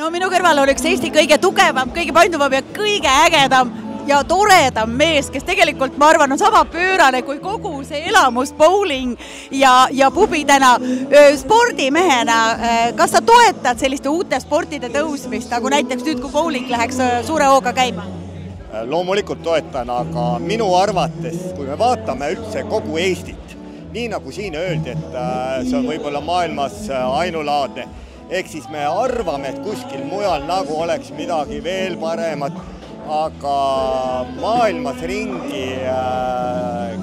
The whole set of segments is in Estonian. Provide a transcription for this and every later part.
no minu kõrval on üks Eesti kõige tugevam, kõige painduvam ja kõige ägedam ja toredam mees, kes tegelikult, ma arvan, on sama pöörane kui kogu see elamus bowling ja pubidena spordimehena. Kas sa toetad selliste uute sportide tõusmist, nagu näiteks nüüd, kui bowling läheks suure hooga käima? Loomulikult toetan, aga minu arvates, kui me vaatame üldse kogu Eestit, nii nagu siin öeldi, et see on võib-olla maailmas ainulaadne, ehk siis me arvame, et kuskil mujal nagu oleks midagi veel paremat, aga maailmas ringi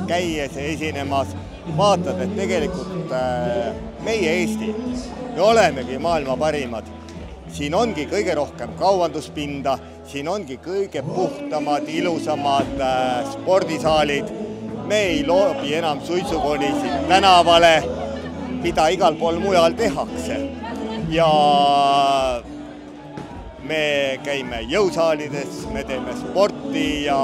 käies ja esinemas vaatad, et tegelikult meie Eesti, me olemegi maailma parimad. Siin ongi kõige rohkem kaubanduspinda, siin ongi kõige puhtamad, ilusamad spordisaalid. Me ei loobi enam suitsukonisid tänavale, mida igal pool mujal tehakse. Ja me käime jõusaalides, me teeme sporti ja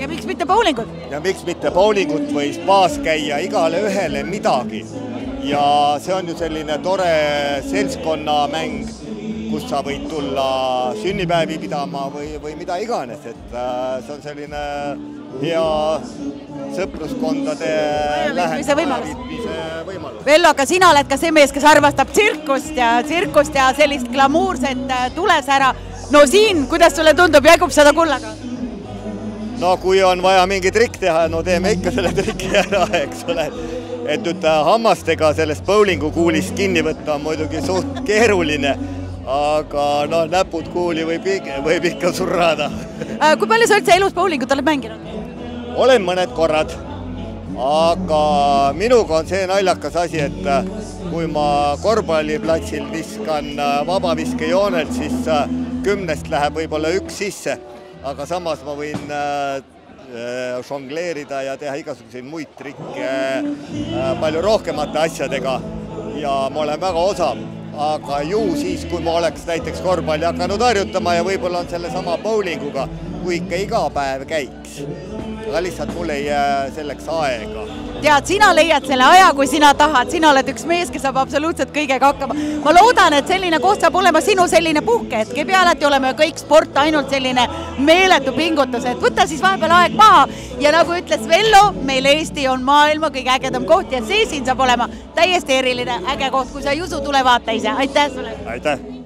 miks mitte bowlingut? Ja miks mitte bowlingut või spaas käia igale ühele midagi. Ja see on ju selline tore seltskonnamäng, kus sa võid tulla sünnipäevi pidama või mida iganes. Et see on selline hea sõpruskondade lähenemise võimalus. Vello, aga sina oled ka see mees, kes armastab tsirkust ja sellist glamuurset tulesära. No siin, kuidas sulle tundub, jäägub seda kullaga? No kui on vaja mingi trikk teha, no teeme ikka selle trikki ära, eks ole. Et nüüd hammastega sellest bowlingukuulist kinni võtta on muidugi suht keeruline, aga no näpud kuuli võib ikka surrada. Kui palju sa üldse elus bowlingut oled mänginud? Olen mõned korrad, aga minuga on see naljakas asi, et kui ma korvpalliplatsil viskan vabaviskejoonelt, siis 10 läheb võib-olla 1 sisse, aga samas ma võin žongleerida ja teha igasuguseid muid trikke palju rohkemate asjadega ja ma olen väga osav, aga ju siis, kui ma oleks näiteks korvpalli hakanud harjutama ja võib-olla on selle sama bowlinguga, kui ikka iga päev käiks, aga lihtsalt mul ei jää selleks aega. Tead, sina leiad selle aja, kui sina tahad, sina oled üks mees, kes saab absoluutselt kõigega hakkama. Ma loodan, et selline koht saab olema sinu selline puhkehetk, ei pea alati olema kõik sport ainult selline meeletu pingutus, et võta siis vahepeal aeg maha ja nagu ütles Vello, meil Eesti on maailma kõige ägedam koht ja see siin saab olema täiesti eriline äge koht, kui sa ei usu, tule vaata ise. Aitäh sulle! Aitäh!